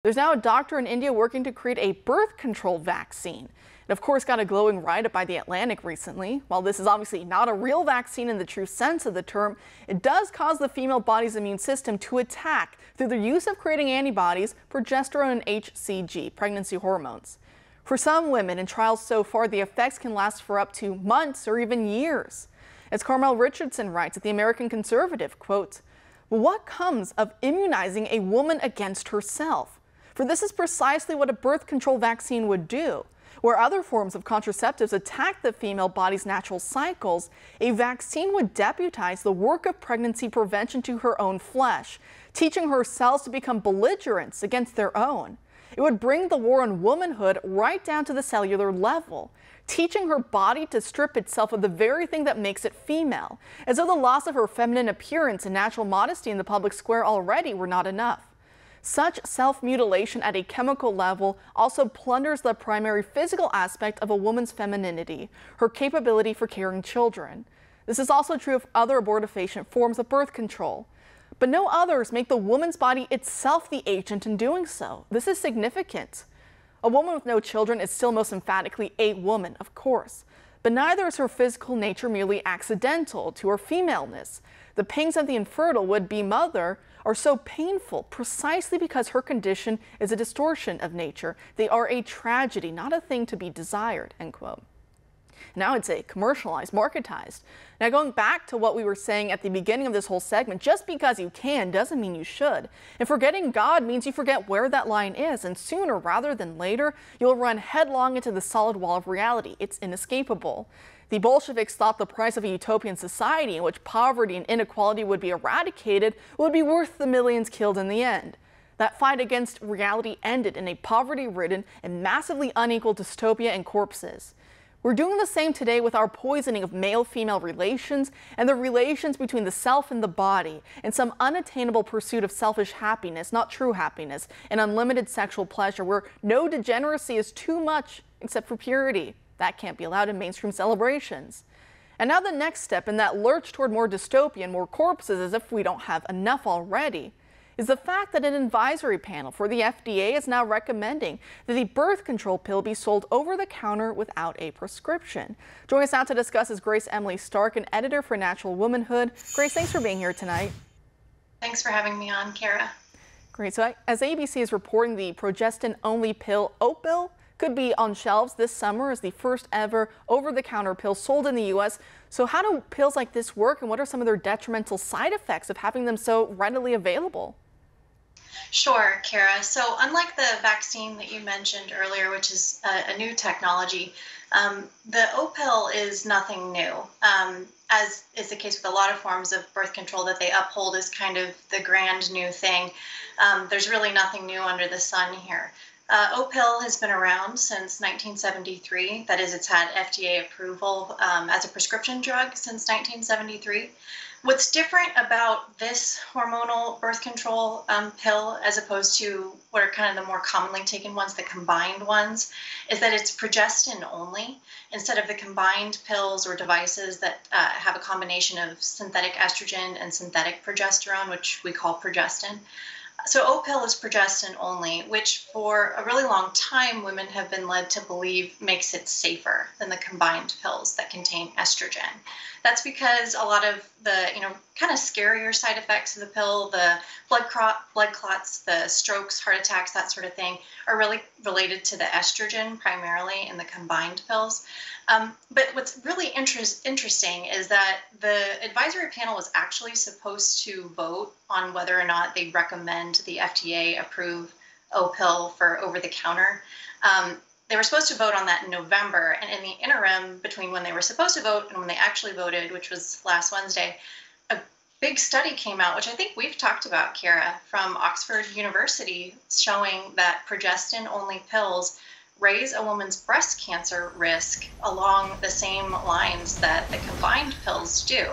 There's now a doctor in India working to create a birth control vaccine. It of course got a glowing write-up by The Atlantic recently. While this is obviously not a real vaccine in the true sense of the term, it does cause the female body's immune system to attack through the use of creating antibodies, progesterone and HCG, pregnancy hormones. For some women in trials so far, the effects can last for up to months or even years. As Carmel Richardson writes at the American Conservative, quote, "What comes of immunizing a woman against herself? For this is precisely what a birth control vaccine would do. Where other forms of contraceptives attack the female body's natural cycles, a vaccine would deputize the work of pregnancy prevention to her own flesh, teaching her cells to become belligerents against their own. It would bring the war on womanhood right down to the cellular level, teaching her body to strip itself of the very thing that makes it female, as though the loss of her feminine appearance and natural modesty in the public square already were not enough. Such self-mutilation at a chemical level also plunders the primary physical aspect of a woman's femininity, her capability for carrying children. This is also true of other abortifacient forms of birth control. But no others make the woman's body itself the agent in doing so. This is significant. A woman with no children is still most emphatically a woman, of course. But neither is her physical nature merely accidental to her femaleness. The pangs of the infertile would-be mother are so painful precisely because her condition is a distortion of nature. They are a tragedy, not a thing to be desired," end quote. Now I'd say commercialized, marketized. Now going back to what we were saying at the beginning of this whole segment, just because you can doesn't mean you should. And forgetting God means you forget where that line is, and sooner rather than later, you'll run headlong into the solid wall of reality. It's inescapable. The Bolsheviks thought the price of a utopian society in which poverty and inequality would be eradicated would be worth the millions killed in the end. That fight against reality ended in a poverty-ridden and massively unequal dystopia and corpses. We're doing the same today with our poisoning of male-female relations and the relations between the self and the body, and some unattainable pursuit of selfish happiness, not true happiness, and unlimited sexual pleasure where no degeneracy is too much except for purity. That can't be allowed in mainstream celebrations. And now the next step in that lurch toward more dystopia and more corpses, as if we don't have enough already, is the fact that an advisory panel for the FDA is now recommending that the birth control pill be sold over the counter without a prescription. Joining us now to discuss is Grace Emily Stark, an editor for Natural Womanhood. Grace, thanks for being here tonight. Thanks for having me on, Kara. Great. So as ABC is reporting, the progestin-only pill Opill could be on shelves this summer as the first ever over-the-counter pill sold in the U.S. So how do pills like this work, and what are some of their detrimental side effects of having them so readily available? Sure, Kara. So unlike the vaccine that you mentioned earlier, which is a new technology, the Opill is nothing new. As is the case with a lot of forms of birth control that they uphold as kind of the grand new thing. There's really nothing new under the sun here. Opill has been around since 1973. That is, it's had FDA approval as a prescription drug since 1973. What's different about this hormonal birth control pill, as opposed to what are kind of the more commonly taken ones, the combined ones, is that it's progestin only, instead of the combined pills or devices that have a combination of synthetic estrogen and synthetic progesterone, which we call progestin. So Opill is progestin only, which for a really long time women have been led to believe makes it safer than the combined pills that contain estrogen. That's because a lot of the, kind of scarier side effects of the pill, the blood clots, the strokes, heart attacks, that sort of thing, are really related to the estrogen primarily in the combined pills. But what's really interesting is that the advisory panel was actually supposed to vote on whether or not they recommend the FDA approve Opill for over-the-counter. They were supposed to vote on that in November, and in the interim between when they were supposed to vote and when they actually voted, which was last Wednesday, a big study came out, which I think we've talked about, Kara, from Oxford University, showing that progestin-only pills raise a woman's breast cancer risk along the same lines that the combined pills do.